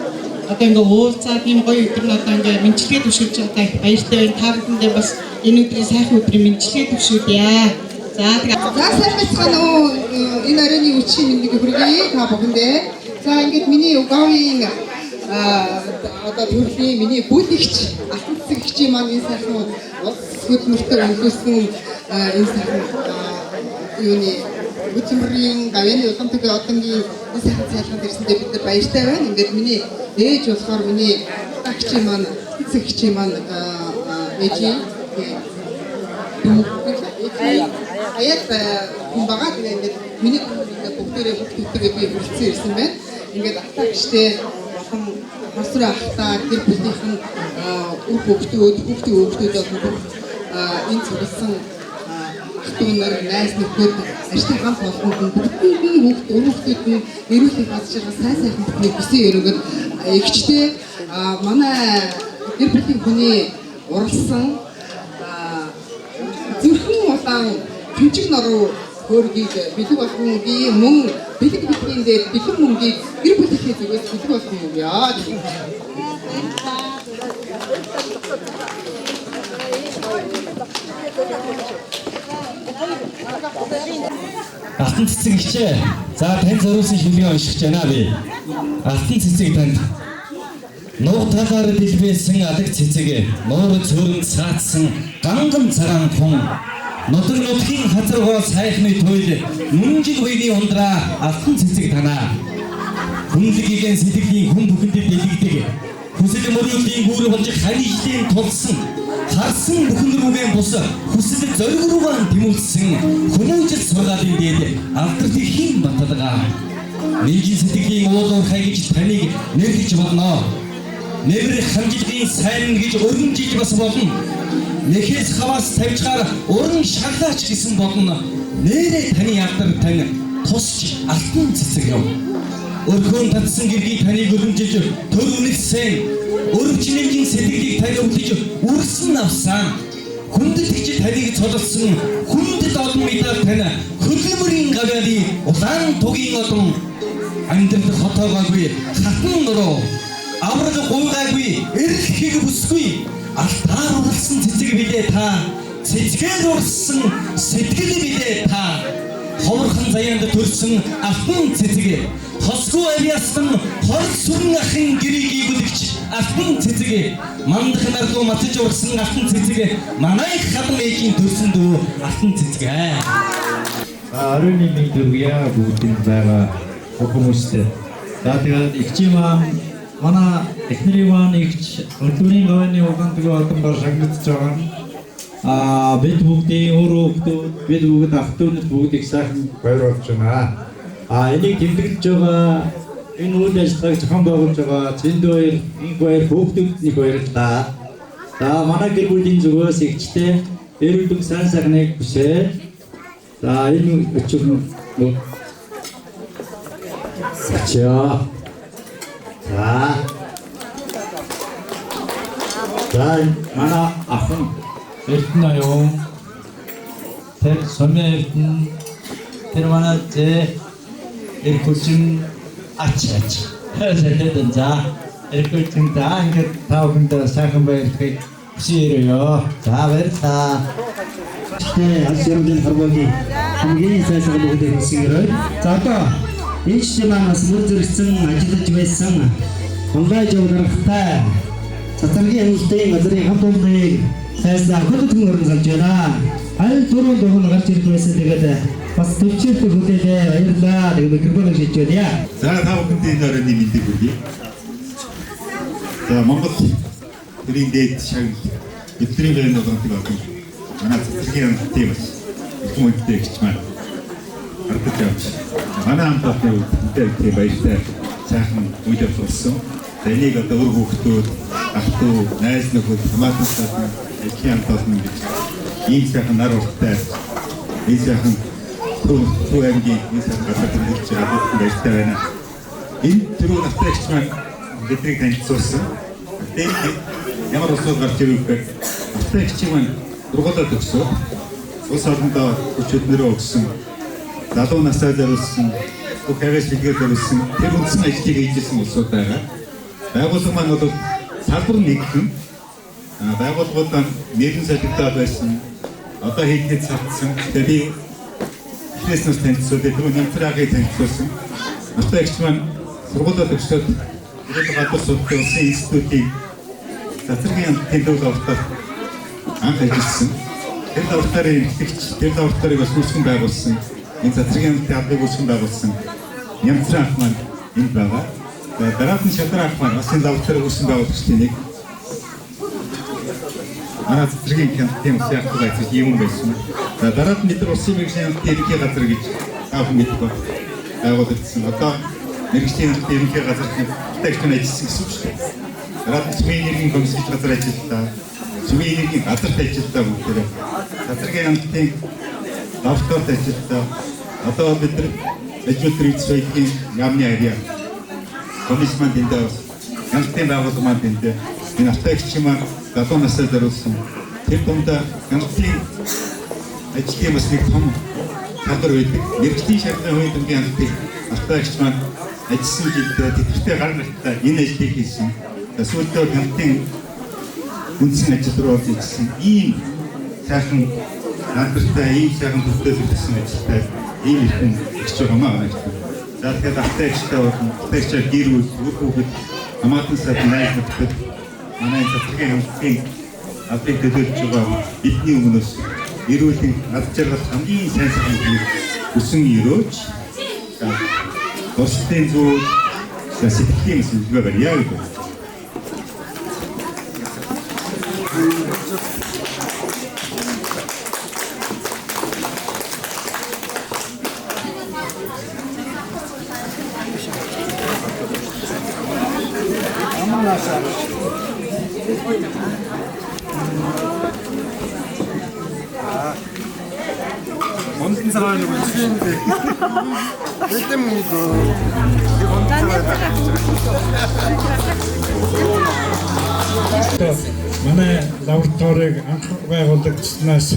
одоо ингээд уулзаад ийм гоё өдөр нь одоо ингээд мэдлэгээ төвшүүлж байгаа баяртай байна. Та бүхэндээ бас энэ өдрийн сайхан өдрийн мэдлэгээ төвшүүлье. За сайхан бацгаана уу энэ оройны үчийн мэндийг хүргэе та бүхэндээ. За ингээд миний угаавын одоо төрлийн миний бүлэгч алтан цэцэгчийн маань энэ сайхан хөдөлмөртөө өнгөрсөн энэ сайхан юуны хөдөлмөрийн гавьяаны улаан төгийн одонгийн энэ сайхан цайлганд ирсэндээ бид нар баяртай байна. Ингээд миний ээж болохоор миний агчийн маань цэцэгчийн маань ээжийн аяд kumbaga тэгээд миний бүгдээрээ бүгдээ би хүрэлцэн ирсэн байна. Ингээд атаагчтэй болон масраа ахтаа гэр бүлийнхэн үр хөвгтүүд энэ цугласан ахтунаар найз нөхөд ажлын хамт олонд бүгд хүүхдүүд нь эрүүлэх хадж байгаа сайхан бүхний бүсийн өрөөгд эгчтэй манай гэр бүлийн хүний уралсан зүрхэн улаан тэмчиг норуу хөргийг бэлэг болгон би мөн бэлэг бэлгийн дээр бэлэг мөнгийг гэр бүлийнхээ зүгээс бэлэг болгон өгье. Алтан цэцэг хичээ. За тань зориулсан шүлгээ уншиж байна би. Алтан цэцэг танд нуух талаар дэлбэсэн адаг цэцэг, нуур цөөрөн цаацсан ганган цагаан хүн. Нутаг нутгийн хазаргоо сайхны туйл мөнжил буйны ундраа алтан цэцэг танаа. Хүнлэгийн сэтгэлийн хүн бүхэндээ дэлгдэг. Хүсэл мөрөөдлийн гүүр болж харижлийн тулсан хар харсан бүхэн рүүгээ бус хүсэл зориг руугаа тэмүүлсэн хүмүүжил сургаалын дээд алдарт хийн баталгаа. Нэгэн сэтгэлийн уулуур хайгч таныг нэргэж болно. Нэвэр хамжилгын сайн гэж өргөнжиж бас болно. Нэхээс хаваас тавьчаар уран шаглаач гэсэн болно. Нэрээ таны алдар тань тусч алтан цэцэг юм. Өрхөн татсан гэргийг таныг өргөнжиж төр үнэлсэн. Өрөвчнийн сэтгэлийг тань өвдөж үрсэн авсан. Хүндэтгэж таныг цололсон хүндэт одон мэдээ тань хөдөлмөрийн гавьяаны улаан тугийн одон амьдрал хотоогоогүй хатан нуруу авраг гуйгаагүй эрэлхийг бүсгүй алтаар уралсан цэцэг бидээ та цэцгээр урсан сэтгэл бидээ та ховорхон заяанд төрсөн алтан цэцэг хосгүй авьяасан хорд сүрэн ахын гэрийг ивэлгч алтан цэцэг мандах нарлуу матж урсан алтан цэцэг манай хадам ээжийн төрсөн дүү алтан цэцэг Аруны мэдвэя бүгдэнд байгаа хүмүүстэй. За тэгээд ихчийн маань манай эхнэрийн маань ихч өдөрийн гавьяаны угаантайг одонгоор шагнагдж байгаа нь бид бүгдийн өөрөө хүмүүс бид бүгд ах トゥ унууд бүгдийг сайхан баярлуулж байна. Энийг тэмдэглэж байгаа энэ үйл ажиллагааг зохион байгуулж байгаа Цэнд баяр, Инх баяр бүгдийг баярлалаа. За манай гэр бүлийн зүгээс ихчтэй эрүүл сайн сайхныг хүсье. За энэ өчиг Чаа. За манай ахын Эрдэнэ аюун тэр сумын эрдэнэ тэр манай зэ эрхүүчин ач хэвсэдэн за эрхүүчин та ингээд таавханд сайхан баярлахыг хүсье. За баярлалаа. Алсэрмдийн харбогийн хамгийн сайхан бүгдээ хүсгэрэй. За одоо энэ чимээс мөр зэрэгцэн ажиллаж байсан Монгол жавдархтай цацаргийн хяналтын газрын хамт олоныг сайсан хөдөлгөөн өрн залж байна. Аль дөрөв дөрөв гарч ирэх байсан тэгээд бас төвчөлтөд хүлээлээ баярлалаа. Тэгээд микрофоныг шийдчихвээ. За та бүхэнд энэ орны мэндийг хүргэе. За Монгол төрийн дээд шагнал эвдрийн гэрийн одонтыг олсон. Манай цэцгийн хамтын бас их мөнтэй гिच маань ардаж явж. Манай хамтны үнэтэй баяртай сайхан үйл явдал. За энийг одоо өр хүүхдүүд, ах トゥ найз нөхөд хамаатан эхийн хамтын гэж ийм сайхан нар урттай ийм сайхан туу аймгийн ийм сайхан газар төрүүлж байгаа баяртай байна. Энэ төрөө настай гिच маань бидний танилцуулсан. Тэгээд ямар усууд гарч ирэх вэ? Настай гिच маань сургуулиуд өгсөн. Ус орндоо өчигдөрөө өгсөн. Залуу настай зориулсан, бүх авьяас билгээр зориулсан тэр үндсэн ажлыг хийжсэн улсууд байгаа. Байгууллага маань бол салбар нэгэн. Байгууллагууд нэгэн солигдоод байсан. Одоо хийхэд цагдсан. Тэгээд би бизнес танилцуулаад тэр нэмтраагийг танилцуулсан. Настай гिच маань сургуулиуд өгсөд ирээд гадуур судалсан улсын институтийн цацрагийн тэмдэглэл авахтаар анх ажилласан. Тэр давтарын ихтгэж тэр давтарыг бас үүсгэн байгуулсан. Энэ цацрагийн тэмдэглэлийг үүсгэн байгуулсан. Нэмтраа ах маань энд байгаа. Дараад нь шадраа ах маань бас энэ давтарыг үүсгэн байгуулагчдын нэг. Манай цацрагийн тэмдэглэл яг гэж юм байсан. Дараад нь бид улсын мэргэжлийн ерөнхий газар гэж аав мэддэг ба байгуулагдсан. Одоо мэргэжлийн ерөнхий газар төгсөж ажилласан гэсэн үг шүү дээ. Дараад нь Сүмийн энергийн комиссийн газар ажилладаг. Сүмийн энергийн газарт ажилладаг бүгдээ. Цацрагийн хамтын давтарт ажилладаг. Одоо бид нар ажлын соёлын яамны арья комиссман дэндээ хамтын байгууллага маань дэндээ энэ автогч маань залуу настай зориулсан. Тэр дундаа хамтын ажлын бас нэг том чадвар байдаг. Мэргэжлийн шаардлага үеийн дүнгийн хамтын автогч маань ажилласан жилдээ тэтгэвртэй гар нартаа энэ ажлыг хийсэн. Сүүлдээ хамтын үндсэн ажил руу орж ирсэн. Ийм сайхан наадтай ийм сайхан төлөвлөсөн ажилтай ийм хүн гэж байгаа юм. За тэгээд автогчтай болон автогчаар гэр бүл хүүхэд хамаатан сайхан найз нөхдөд манай цэцгийн хамтын албыг төлөвлөж байгаа бидний өмнөөс эрүүлийн над жаргал хамгийн сайн сайхан хүсэн өрөөж Тусдын зүйл сэтгэлийн сүлжээ барьяа гэдэг. Онцон цагаан нэг үсэндээ. Эдэм иго. Манай лабораторийг анх байгуулагдсанаас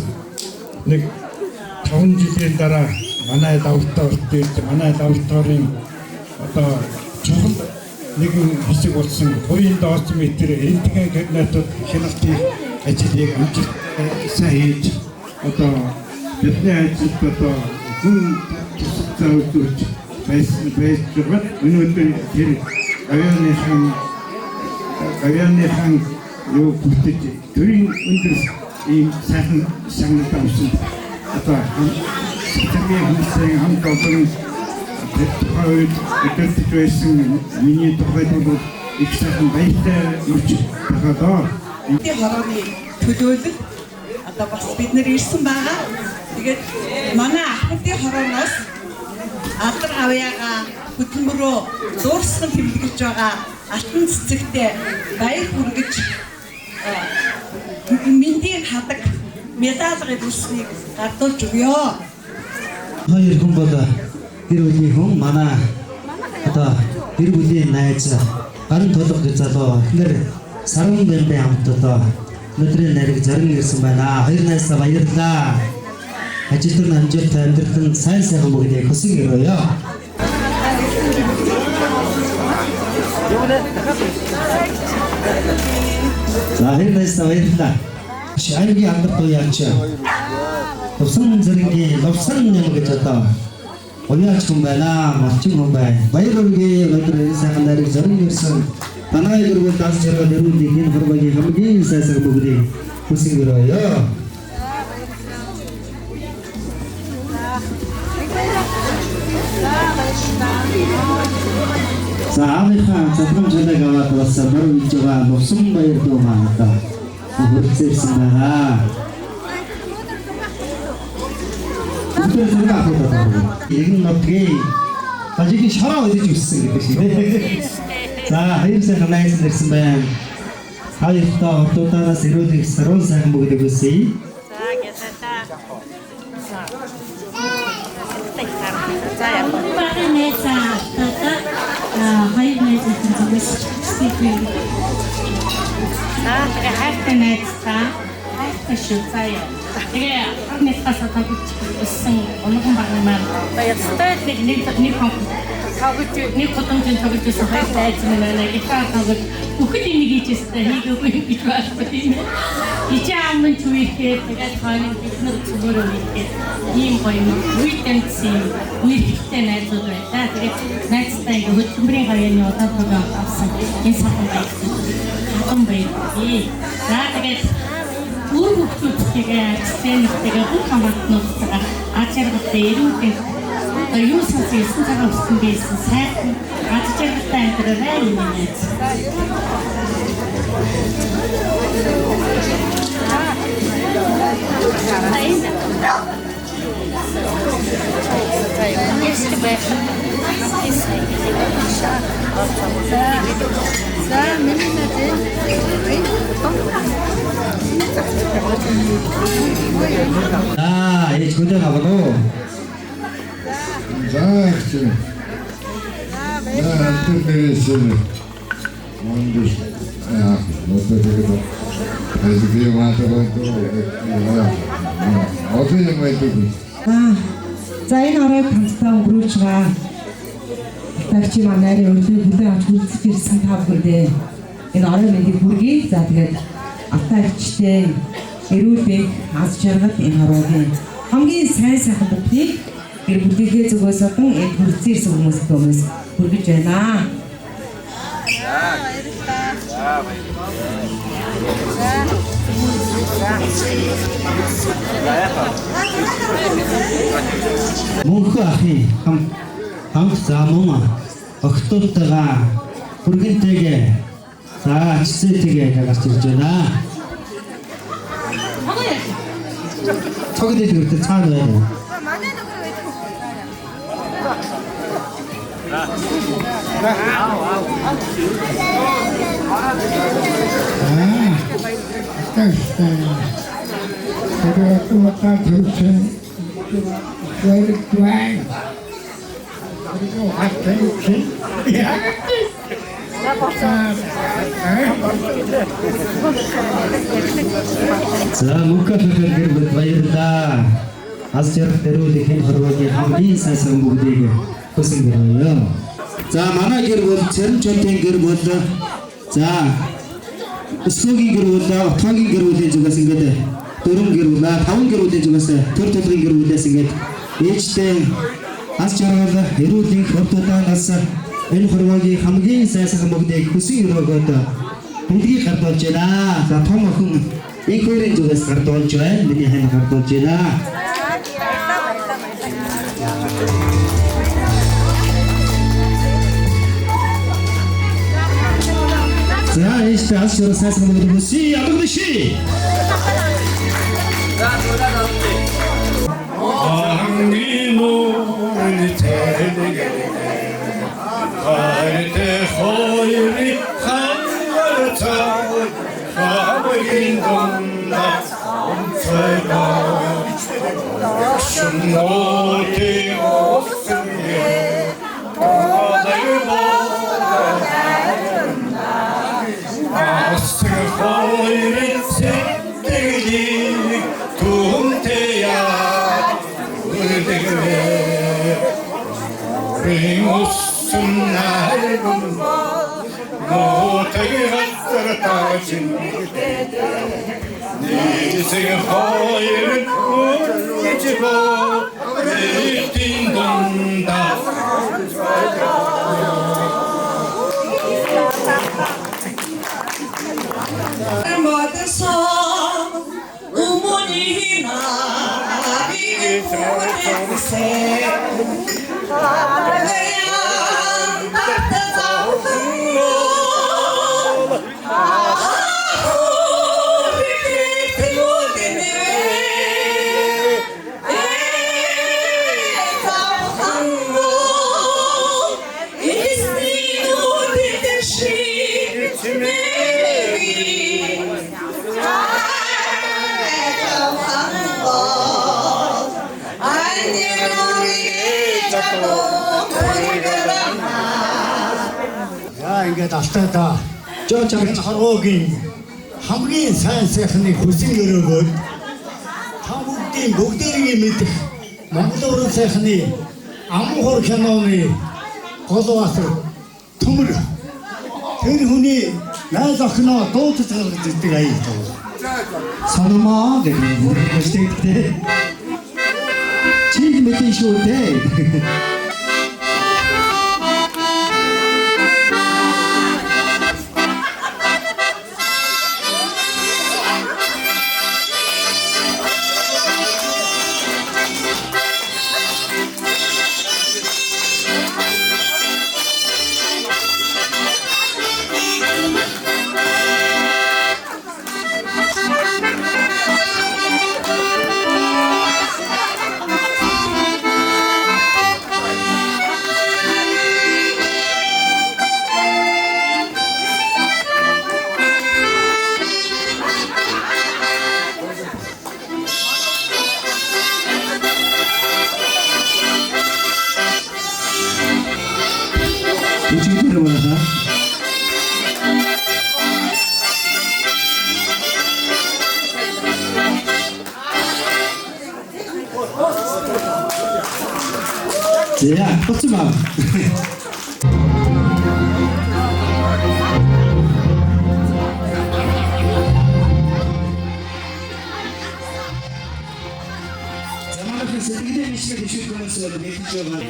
нэг 5 жилийн дараа манай лабораторийн одоо чухал нэгэн хэсэг болсон 2 досиметр рентген кабинетууд хяналтын ажлыг амжилттай сайн хийж одоо бидний ажилд одоо хүн зөвлөж байсан байгаад өнөөдөр тэр авианыхан юу бүтэж төрийн өндөр ийм сайхан шагналт авсан одоо тэрний хүмүүсийн хамт олон тэтгэврүүд өдөртөж байсан миний тухайд бол их сайхан баяртай юуч тагаадаа энэ хорооны төлөөлөл одоо бас бид нэр ирсэн байгаа. Тэгээд манай ахмадын хорооноос алдар авьяага хөдөлмөрөө дуурсган тэмдэглэж байгаа алтан цэцэгтэй баяр хүргэж мэндийг хадаг медаль өгсөнийг гардуулж өгье. Хоёр хүн бол гэр бүлийн хүн манай одоо гэр бүлийн найз гарын толгой гэж залуу эхнэр Сарван бэмбэ хамт одоо өдрийн нарыг зарим ирсэн байна. Хоёр найзаа баярлалаа. Ажилтны амжилттай амьдралын сайн сайхан бүгдийг хүсэж өрөөё. За хоёр найзаа баярлалаа. Шайгийн амдрт уяач. Лувсан зэргийн лувсан юм гэж одоо уяач хүн байна. Малчин хүн байна. Баяр хүргэе. Өдрийн сайхан нарыг зарим ирсэн. Танай гэрүүл дас зэрэг дөрүүдийн энэ хурбагийн хамгийн сайн сайхан бүгдийг хүсэж өрөөё. За амийнхаа задрамжлаг аваад бас мөр үйж байгаа Лувсан баяр дуу маань одоо хүрцээрсэн байгаа. Тэр зэрэг ахдаг. Энэ нотгийн ажиг шараа өдөж үссэн гэдэг шиг. За хоёр сайхан найз нэрсэн байна. Хоёртоо ордуудаас ирүүлэх сарун сайхан бүгд өгөөсэй. За яа. Багын найзаа хоёр найзаа зүгээс стипи. Тэгээ хайртай найзаа хайртай шүү заяа. Тэгээ хамтдаа сатагч өссөн онгон багын маань баяртай нэг тавгч нэг годомжин тавгчсан хайртай найз минь байна. Гитар тавгч бүхэл энийг хийжсэн хийгээгүй гэж байна тийм ээ. Ичаамын чүйхээ тэгээд хааны бизнес зүгээр үетэй ийм гоё үеийнсэн үеийнхтэй найзууд байлаа. Тэгээд найзтай хөдөлмөрийн гавьяаны удаатайгаа авсан энэ сайхан баяртай баярлалаа. За тэгээд бүр бүхчүүдтэйгээ цэнэтэйгээ бүх хамаатнуудтайгаа ачааргатай эрүүтэй юу сонсож 9 цагаан өссөн байсан сайхан ачааргатай амьдралаа юм байна. Ээж хүндээ авах. За антэрсэн мондус нототэйг ажиглээ маатараа одоо ямайдаг. За энэ оройг хамтдаа өнгөрүүлж байгаа. Тагчи манайрын өглөө бүдэ авч үлдсэж ирсэн та бүхэндээ энэ орой мэндийг хүргэе. За тэгээд автаагчтай эрүүл бэг аз жаргал энэ оройгийн хамгийн сайн сайхан бүгдийг гэр бүлийнхээ зүгээс болон энэ хүрцэн ирсэн хүмүүст хүргэж байна. Мөнхөө ахын хамт замун огтудтайгаа хүргэнтэйгээ за чицээтэйгээ гарч ирж байна. Цогт идэгтэй цаана байна. За мөнхөөр гэр бүл баярлаа. Аз жаргал дөрөвлөх хэн хорвогийн хамгийн сайхан бүгдийг хүсэн гэрээ. За манай гэр бүл Цэрэжотын гэр бүл. За Өсгөөгийн гэр бүл, Отгоогийн гэр бүлийн зүгээс ингээд 4 гэр бүл, 5 гэр бүлийн зүгээс төр төлгийн гэр бүлээс ингээд ээжтэй аз жаргал эрүүлийн хурдуудаас энэ хорвогийн хамгийн сайхан бүгдийг хүсэн өрөөгөөд бүгдийг гардуулж байна. За том охин энэ хоёрын зүгээс гардуулж байна. Миний хань гардуулж байна. За işte az sonra sen sana bunu bulsun. Arkadaşı. Ингээд автаа жоо хорвоогийн хамгийн сайн сайхныг хүсэн өрөөгөөд та бүгдээрээ мэдэх Монгол уран сайхны амхор киноны гол баатар төмөр тэр хүний найз охиноо дуудаж гаргаж ирдэг аяа тоо. Санамаа гэх юм уу гэхдээ чиг мэдэн шүү дээ. Ja, trotzdem mal. Zamanla sevgili demişler düşük konusu oldu. Geçiyorlar.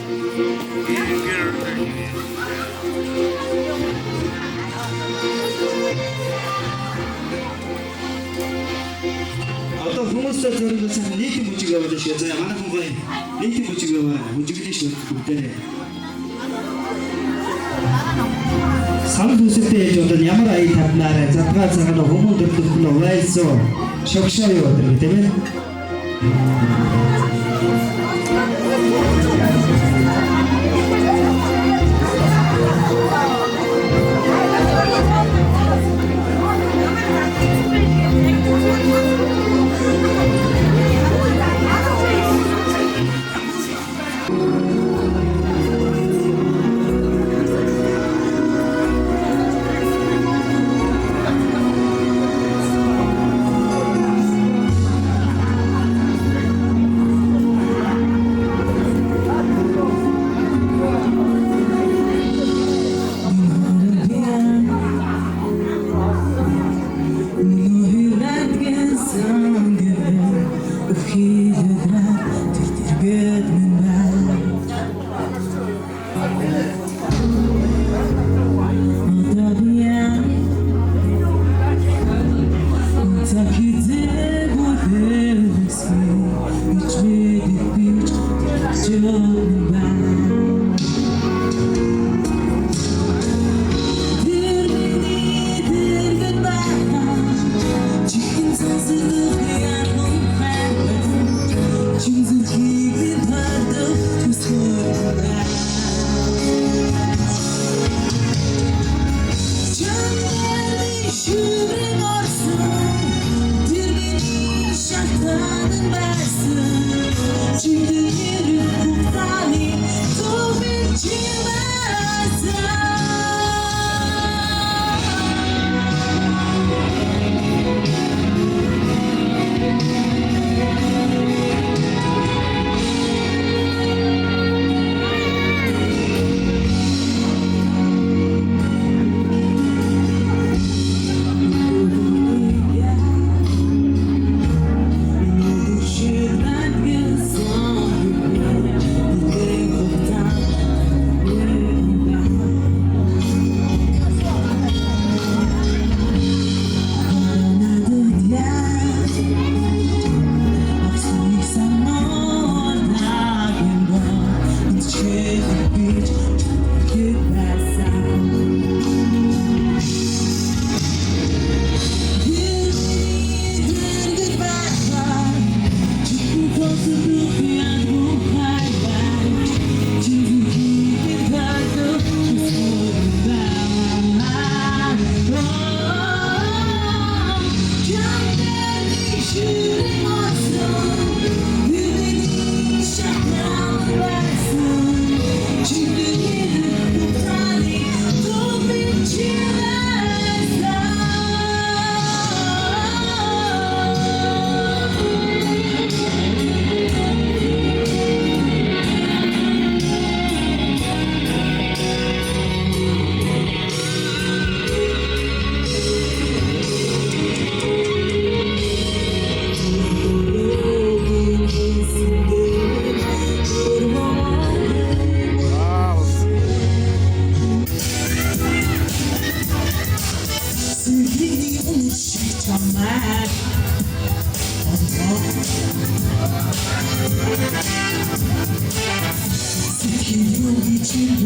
Одоо хүмүүстэй зөвлөсөн сайхан нийтийн бүжиг явуулж шээ. За манай хүн гоё нийтийн бүжиг яваа. Бүжиглэж шүү бүгдээрээ. Сан бүсэлтэй ээж одоо ямар аяг тавнаарай. Задгаа цагаан хүмүүн төрлөх нь вайсоо шогшоо юу гэдэг тийм ээ. Thank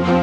you.